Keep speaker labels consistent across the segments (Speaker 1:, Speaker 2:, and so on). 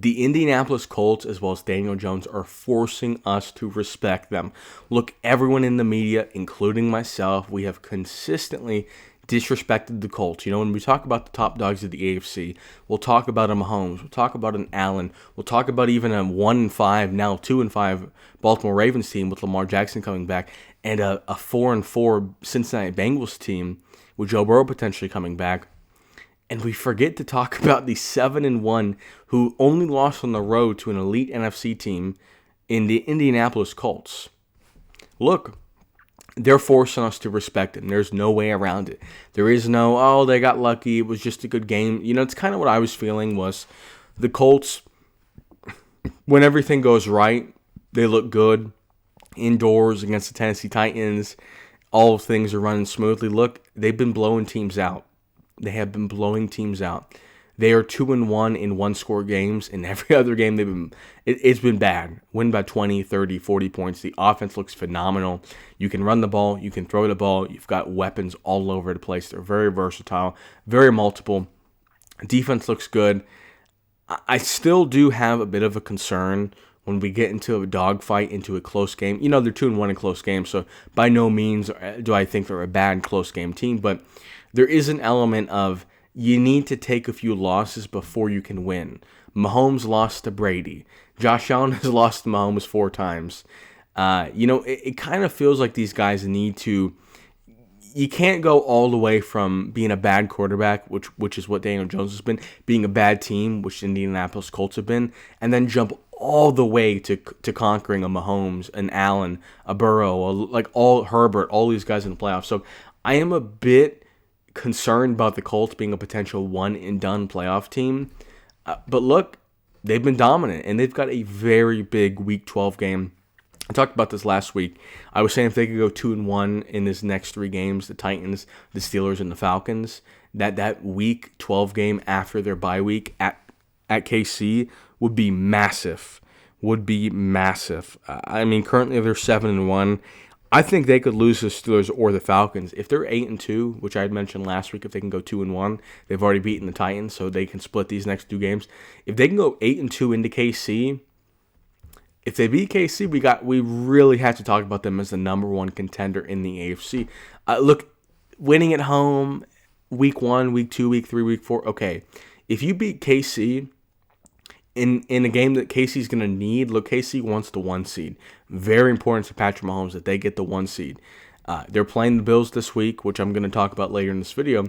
Speaker 1: The Indianapolis Colts, as well as Daniel Jones, are forcing us to respect them. Look, everyone in the media, including myself, we have consistently disrespected the Colts. You know, when we talk about the top dogs of the AFC, we'll talk about a Mahomes, we'll talk about an Allen, we'll talk about even a 1-5, now 2-5 Baltimore Ravens team with Lamar Jackson coming back, and a 4-4 Cincinnati Bengals team with Joe Burrow potentially coming back. And we forget to talk about the 7-1 who only lost on the road to an elite NFC team in the Indianapolis Colts. Look, they're forcing us to respect them. There's no way around it. There is no, oh, they got lucky, it was just a good game. You know, it's kind of what I was feeling was the Colts, when everything goes right, they look good. Indoors against the Tennessee Titans, all things are running smoothly. Look, they've been blowing teams out. They have been blowing teams out. They are 2-1 in one-score games. In every other game, it's been bad. Win by 20, 30, 40 points. The offense looks phenomenal. You can run the ball. You can throw the ball. You've got weapons all over the place. They're very versatile, very multiple. Defense looks good. I still do have a bit of a concern when we get into a dogfight, into a close game. You know, they're 2-1 in close games, so by no means do I think they're a bad close game team, but there is an element of you need to take a few losses before you can win. Mahomes lost to Brady. Josh Allen has lost to Mahomes 4 times. It kind of feels like these guys need to. You can't go all the way from being a bad quarterback, which is what Daniel Jones has been, being a bad team, which the Indianapolis Colts have been, and then jump all the way to conquering a Mahomes, an Allen, a Burrow, Herbert, all these guys in the playoffs. So I am a bit concerned about the Colts being a potential one-and-done playoff team. But look, they've been dominant, and they've got a very big Week 12 game. I talked about this last week. I was saying if they could go 2-1 in this next 3 games, the Titans, the Steelers, and the Falcons, that Week 12 game after their bye week at KC would be massive. I mean, currently they're 7-1. I think they could lose the Steelers or the Falcons. If they're 8-2, which I had mentioned last week, if they can go 2-1, they've already beaten the Titans, so they can split these next 2 games. If they can go 8-2 into KC, if they beat KC, we really have to talk about them as the number 1 contender in the AFC. Look, winning at home, Week 1, Week 2, Week 3, Week 4, okay. If you beat KC in a game that KC's going to need, look, KC wants the 1 seed. Very important to Patrick Mahomes that they get the 1 seed. They're playing the Bills this week, which I'm going to talk about later in this video.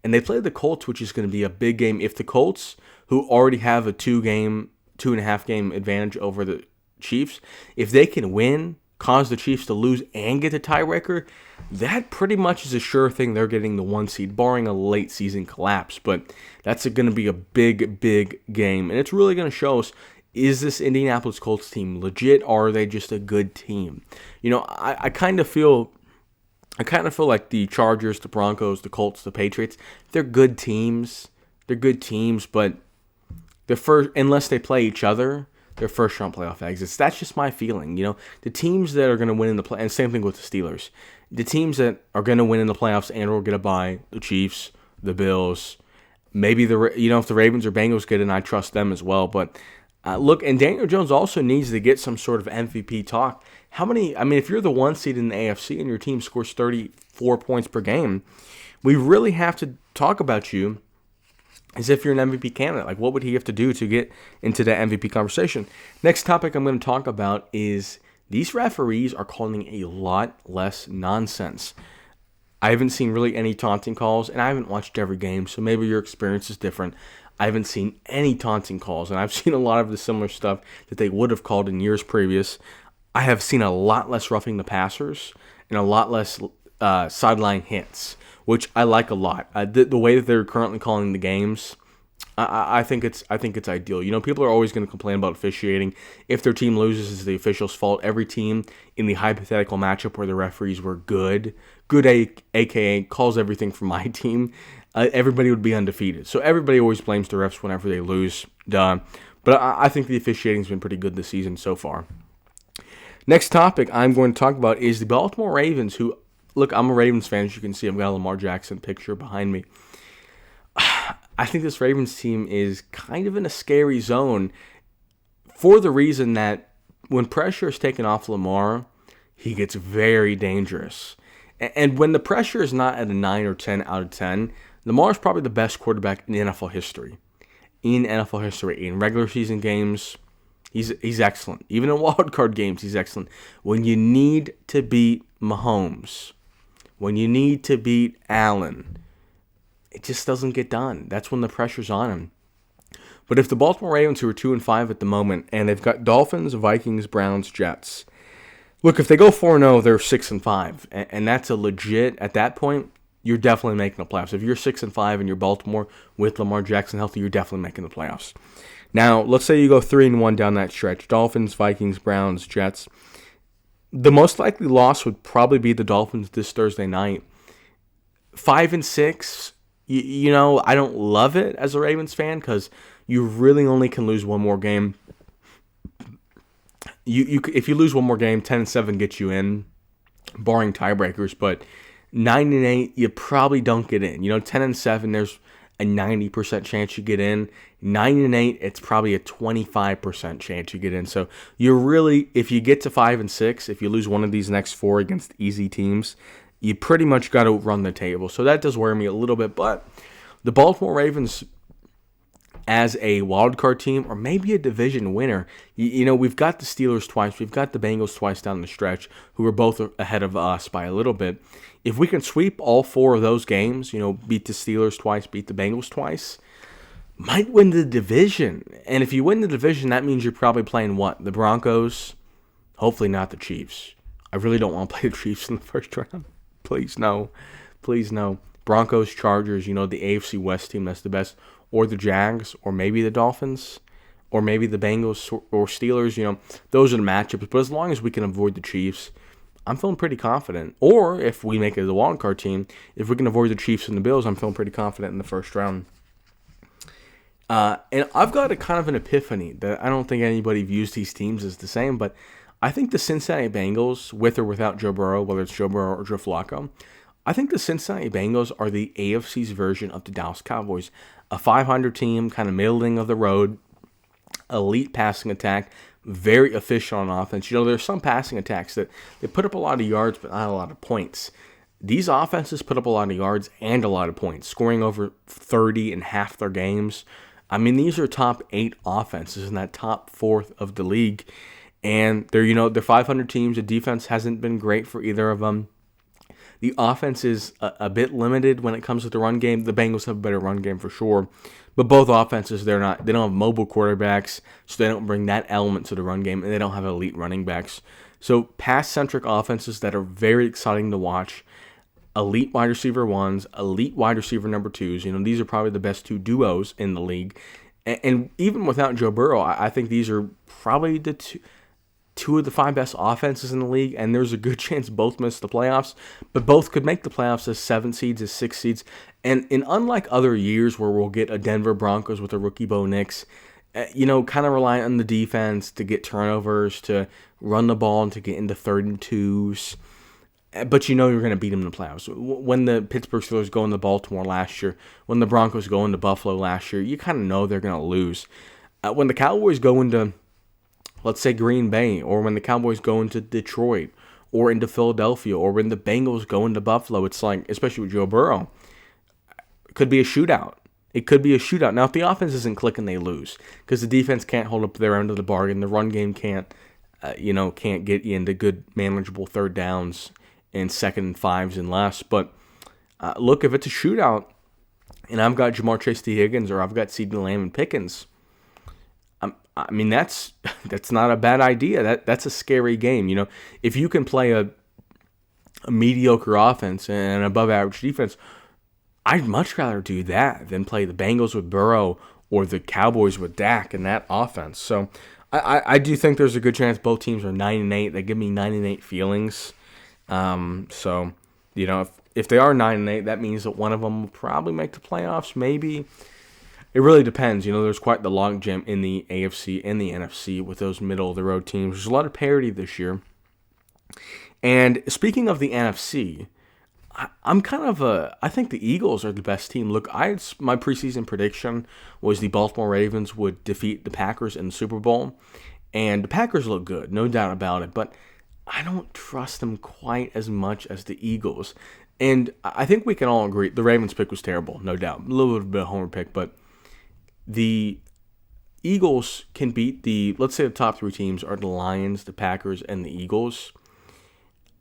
Speaker 1: And they play the Colts, which is going to be a big game. If the Colts, who already have a 2.5 game advantage over the Chiefs, if they can win, cause the Chiefs to lose, and get the tiebreaker, that pretty much is a sure thing they're getting the 1 seed, barring a late season collapse. But that's going to be a big, big game. And it's really going to show us, is this Indianapolis Colts team legit, or are they just a good team? You know, I kind of feel like the Chargers, the Broncos, the Colts, the Patriots, they're good teams. They're good teams, but unless they play each other, they're first-round playoff exits. That's just my feeling. You know, the teams that are going to win in the play, and same thing with the Steelers. The teams that are going to win in the playoffs and or get a bye, the Chiefs, the Bills, maybe if the Ravens or Bengals get in, I trust them as well. But look, and Daniel Jones also needs to get some sort of MVP talk. If you're the 1 seed in the AFC and your team scores 34 points per game, we really have to talk about you as if you're an MVP candidate. Like, what would he have to do to get into that MVP conversation? Next topic I'm going to talk about is these referees are calling a lot less nonsense. I haven't seen really any taunting calls, and I haven't watched every game, so maybe your experience is different. I haven't seen any taunting calls, and I've seen a lot of the similar stuff that they would have called in years previous. I have seen a lot less roughing the passers and a lot less sideline hits, which I like a lot. The way that they're currently calling the games, I think it's ideal. You know, people are always going to complain about officiating. If their team loses, it's the official's fault. Every team in the hypothetical matchup where the referees were good, aka calls everything for my team, everybody would be undefeated. So everybody always blames the refs whenever they lose. Duh. But I think the officiating's been pretty good this season so far. Next topic I'm going to talk about is the Baltimore Ravens, who, look, I'm a Ravens fan. As you can see, I've got a Lamar Jackson picture behind me. I think this Ravens team is kind of in a scary zone. for the reason that when pressure is taken off Lamar, he gets very dangerous. And when the pressure is not at a 9 or 10 out of 10, Lamar is probably the best quarterback in NFL history. In regular season games, he's excellent. Even in wild card games, he's excellent. When you need to beat Mahomes, when you need to beat Allen, it just doesn't get done. That's when the pressure's on him. But if the Baltimore Ravens, who are 2-5 at the moment, and they've got Dolphins, Vikings, Browns, Jets. Look, if they go 4-0, they're 6-5, and that's a legit. At that point, you're definitely making the playoffs. If you're 6-5 and you're Baltimore with Lamar Jackson healthy, you're definitely making the playoffs. Now, let's say you go 3-1 down that stretch: Dolphins, Vikings, Browns, Jets. The most likely loss would probably be the Dolphins this Thursday night. 5-6. You know, I don't love it as a Ravens fan because you really only can lose one more game. If you lose one more game, 10-7 gets you in, barring tiebreakers. But 9-8, you probably don't get in. You know, 10-7, there's a 90% chance you get in. 9-8, it's probably a 25% chance you get in. So you're really, if you get to 5-6, if you lose one of these next four against easy teams, you pretty much got to run the table. So that does worry me a little bit. But the Baltimore Ravens, as a wildcard team or maybe a division winner, you know, we've got the Steelers twice. We've got the Bengals twice down the stretch, who are both ahead of us by a little bit. If we can sweep all four of those games, you know, beat the Steelers twice, beat the Bengals twice, might win the division. And if you win the division, that means you're probably playing what? The Broncos? Hopefully not the Chiefs. I really don't want to play the Chiefs in the first round. Please, no. Please, no. Broncos, Chargers, you know, the AFC West team that's the best, or the Jags, or maybe the Dolphins, or maybe the Bengals or Steelers, you know, those are the matchups. But as long as we can avoid the Chiefs, I'm feeling pretty confident. Or if we make it the wild card team, if we can avoid the Chiefs and the Bills, I'm feeling pretty confident in the first round. And I've got a kind of an epiphany that I don't think anybody views these teams as the same, but I think the Cincinnati Bengals, with or without Joe Burrow, whether it's Joe Burrow or Joe Flacco, I think the Cincinnati Bengals are the AFC's version of the Dallas Cowboys. A 500 team, kind of middling of the road, elite passing attack, very efficient on offense. You know, there's some passing attacks that they put up a lot of yards but not a lot of points. These offenses put up a lot of yards and a lot of points, scoring over 30 in half their games. I mean, these are top 8 offenses in that top fourth of the league. And they're 500 teams. The defense hasn't been great for either of them. The offense is a bit limited when it comes to the run game. The Bengals have a better run game for sure. But both offenses, they don't have mobile quarterbacks, so they don't bring that element to the run game, and they don't have elite running backs. So pass-centric offenses that are very exciting to watch. Elite wide receiver ones, elite wide receiver number twos. You know, these are probably the best two duos in the league. And even without Joe Burrow, I think these are probably the two of the 5 best offenses in the league, and there's a good chance both miss the playoffs, but both could make the playoffs as 7 seeds, as 6 seeds. And unlike other years where we'll get a Denver Broncos with a rookie Bo Nix, kind of rely on the defense to get turnovers, to run the ball, and to get into 3rd and 2s. But you're going to beat them in the playoffs. When the Pittsburgh Steelers go into Baltimore last year, when the Broncos go into Buffalo last year, you kind of know they're going to lose. When the Cowboys go into, let's say, Green Bay, or when the Cowboys go into Detroit, or into Philadelphia, or when the Bengals go into Buffalo, it's like, especially with Joe Burrow, it could be a shootout. It could be a shootout. Now, if the offense isn't clicking, they lose, because the defense can't hold up their end of the bargain. The run game can't get you into good, manageable 3rd downs and 2nd and 5s and less. But look, if it's a shootout, and I've got Jamar Chase, T. Higgins, or I've got CeeDee Lamb and Pickens, I mean, that's not a bad idea. That's a scary game. You know, if you can play a mediocre offense and an above-average defense, I'd much rather do that than play the Bengals with Burrow or the Cowboys with Dak in that offense. So I do think there's a good chance both teams are 9-8. They give me 9-8 feelings. So, you know, if they are 9-8, that means that one of them will probably make the playoffs, maybe. It really depends. You know, there's quite the logjam in the AFC and the NFC with those middle-of-the-road teams. There's a lot of parity this year. And speaking of the NFC, I'm kind of I think the Eagles are the best team. Look, my preseason prediction was the Baltimore Ravens would defeat the Packers in the Super Bowl, and the Packers look good, no doubt about it. But I don't trust them quite as much as the Eagles. And I think we can all agree the Ravens pick was terrible, no doubt. A little bit of a homer pick, but the Eagles can beat let's say the top three teams are the Lions, the Packers, and the Eagles.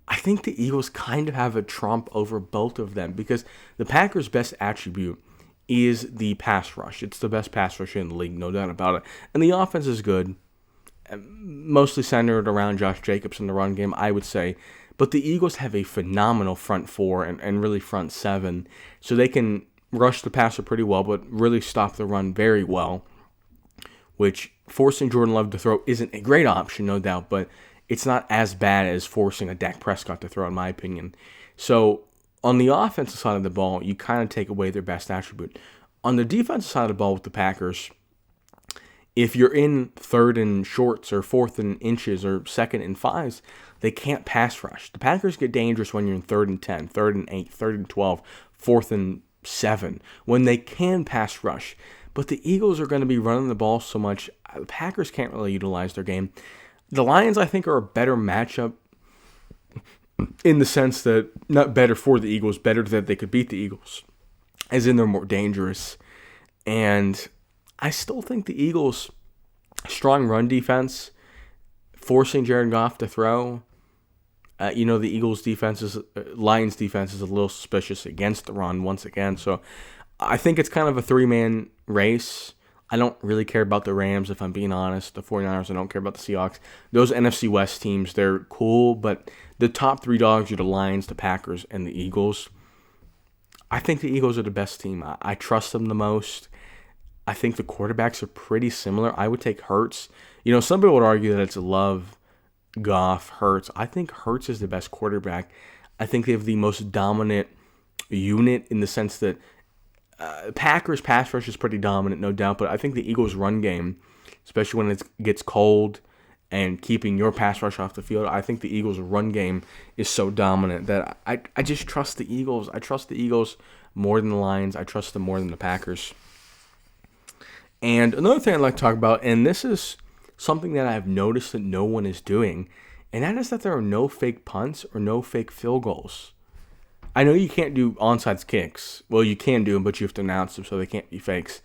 Speaker 1: I think the Eagles kind of have a trump over both of them because the Packers' best attribute is the pass rush. It's the best pass rush in the league, no doubt about it. And the offense is good, mostly centered around Josh Jacobs in the run game, I would say. But the Eagles have a phenomenal front four and really front seven, so they can rush the passer pretty well, but really stop the run very well, which forcing Jordan Love to throw isn't a great option, no doubt, but it's not as bad as forcing a Dak Prescott to throw, in my opinion. So on the offensive side of the ball, you kind of take away their best attribute. On the defensive side of the ball with the Packers, if you're in third and shorts or fourth and inches or second and fives, they can't pass rush. The Packers get dangerous when you're in third and 10, third and 8, third and 12, fourth and 7, when they can pass rush. But the Eagles are going to be running the ball so much, the Packers can't really utilize their game. The Lions, I think, are a better matchup in the sense that, not better for the Eagles, better that they could beat the Eagles, as in they're more dangerous. And I still think the Eagles' strong run defense, forcing Jared Goff to throw, the Eagles' Lions' defense is a little suspicious against the run once again. So I think it's kind of a three-man race. I don't really care about the Rams, if I'm being honest. The 49ers, I don't care about the Seahawks. Those NFC West teams, they're cool, but the top three dogs are the Lions, the Packers, and the Eagles. I think the Eagles are the best team. I trust them the most. I think the quarterbacks are pretty similar. I would take Hurts. Some people would argue that it's Love, Goff, Hurts. I think Hurts is the best quarterback. I think they have the most dominant unit in the sense that Packers pass rush is pretty dominant, no doubt, but I think the Eagles run game, especially when it gets cold and keeping your pass rush off the field, I think the Eagles run game is so dominant that I just trust the Eagles. I trust the Eagles more than the Lions. I trust them more than the Packers. And another thing I'd like to talk about, and this is something that I've noticed that no one is doing, and that is that there are no fake punts or no fake field goals. I know you can't do onside kicks. Well, you can do them, but you have to announce them so they can't be fakes.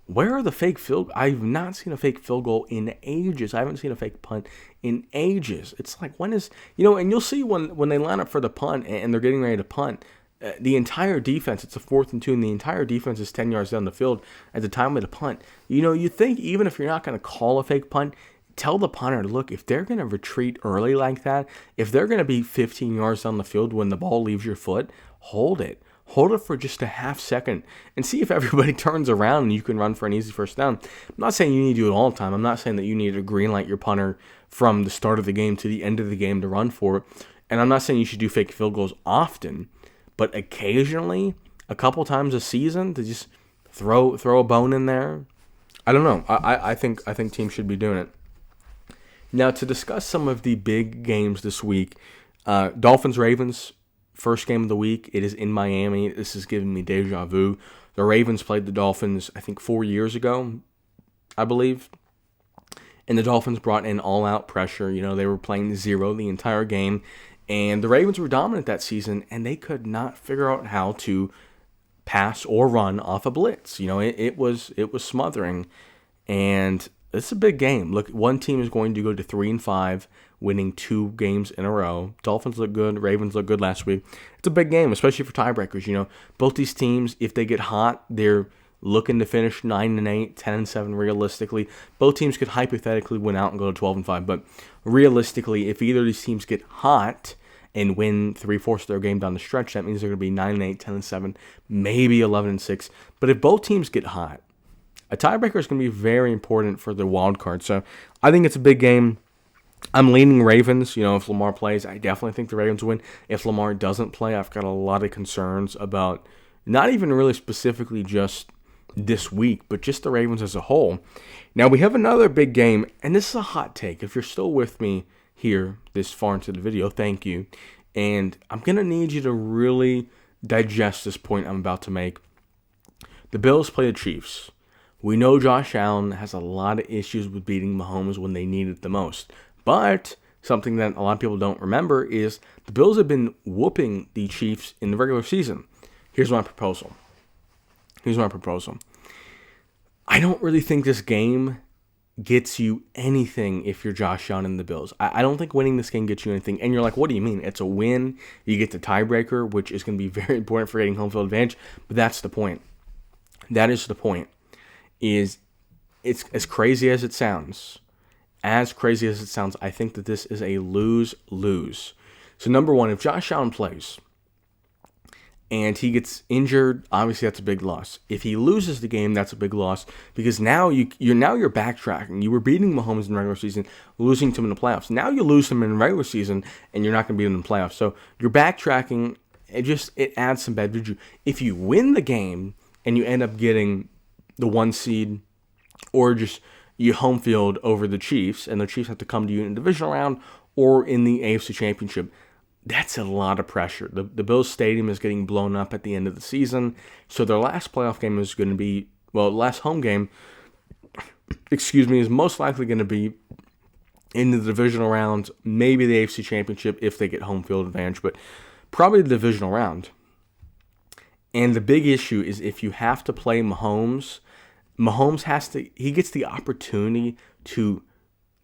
Speaker 1: Where are the fake field? I've not seen a fake field goal in ages. I haven't seen a fake punt in ages. It's like, when is, and you'll see when they line up for the punt and they're getting ready to punt, the entire defense, it's a 4th and 2, and the entire defense is 10 yards down the field at the time of the punt. You think even if you're not going to call a fake punt, tell the punter, look, if they're going to retreat early like that, if they're going to be 15 yards down the field when the ball leaves your foot, hold it. Hold it for just a half second and see if everybody turns around and you can run for an easy first down. I'm not saying you need to do it all the time. I'm not saying that you need to green light your punter from the start of the game to the end of the game to run for it. And I'm not saying you should do fake field goals often, but occasionally, a couple times a season, to just throw a bone in there. I don't know. I think teams should be doing it. Now, to discuss some of the big games this week, Dolphins-Ravens, first game of the week. It is in Miami. This is giving me deja vu. The Ravens played the Dolphins, I think, 4 years ago, I believe. And the Dolphins brought in all-out pressure. They were playing zero the entire game. And the Ravens were dominant that season, and they could not figure out how to pass or run off a blitz. It was smothering. And it's a big game. Look, one team is going to go to 3-5, winning 2 games in a row. Dolphins look good. Ravens look good last week. It's a big game, especially for tiebreakers. Both these teams, if they get hot, they're looking to finish 9-8, 10-7 realistically. Both teams could hypothetically win out and go to 12-5, but realistically, if either of these teams get hot and win 3/4 of their game down the stretch, that means they're going to be 9-8, 10-7, maybe 11-6. But if both teams get hot, a tiebreaker is going to be very important for the wild card. So I think it's a big game. I'm leaning Ravens. If Lamar plays, I definitely think the Ravens win. If Lamar doesn't play, I've got a lot of concerns about not even really specifically just this week, but just the Ravens as a whole. Now, we have another big game, and this is a hot take. If you're still with me here this far into the video, thank you. and I'm going to need you to really digest this point I'm about to make. The Bills play the Chiefs. We know Josh Allen has a lot of issues with beating Mahomes when they need it the most. But something that a lot of people don't remember is the Bills have been whooping the Chiefs in the regular season. Here's my proposal. I don't really think this game gets you anything if you're Josh Allen and the Bills. I don't think winning this game gets you anything. And you're like, what do you mean? It's a win. You get the tiebreaker, which is going to be very important for getting home field advantage. But that's the point. That is the point. Is it's as crazy as it sounds. I think that this is a lose-lose. So number one, if Josh Allen plays and he gets injured, obviously that's a big loss. If he loses the game, that's a big loss because now you're backtracking. You were beating Mahomes in the regular season, losing to him in the playoffs. Now you lose him in the regular season, and you're not going to beat him in the playoffs. So you're backtracking. It adds some bad juju. If you win the game and you end up getting the 1 seed or just you home field over the Chiefs, and the Chiefs have to come to you in the divisional round or in the AFC Championship, that's a lot of pressure. The Bills Stadium is getting blown up at the end of the season, so their last playoff game is going to be, last home game, is most likely going to be in the divisional round, maybe the AFC Championship if they get home field advantage, but probably the divisional round. And the big issue is if you have to play Mahomes he gets the opportunity to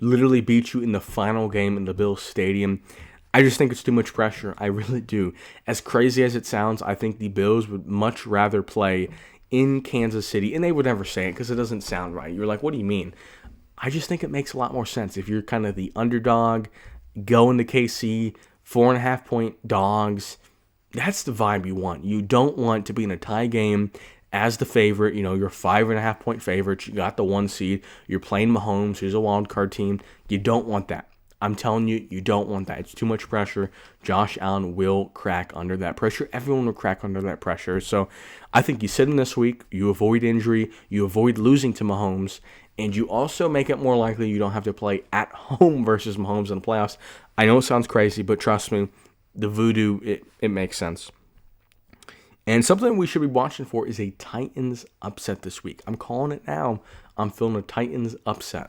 Speaker 1: literally beat you in the final game in the Bills Stadium. I just think it's too much pressure. I really do. As crazy as it sounds, I think the Bills would much rather play in Kansas City, and they would never say it because it doesn't sound right. You're like, what do you mean? I just think it makes a lot more sense. If you're kind of the underdog, going to KC, 4.5-point dogs, that's the vibe you want. You don't want to be in a tie game as the favorite. You're 5.5-point favorites. You got the 1 seed. You're playing Mahomes, who's a wild card team. You don't want that. I'm telling you, you don't want that. It's too much pressure. Josh Allen will crack under that pressure. Everyone will crack under that pressure. So I think you sit in this week, you avoid injury, you avoid losing to Mahomes, and you also make it more likely you don't have to play at home versus Mahomes in the playoffs. I know it sounds crazy, but trust me, the voodoo, it makes sense. And something we should be watching for is a Titans upset this week. I'm calling it now. I'm feeling a Titans upset.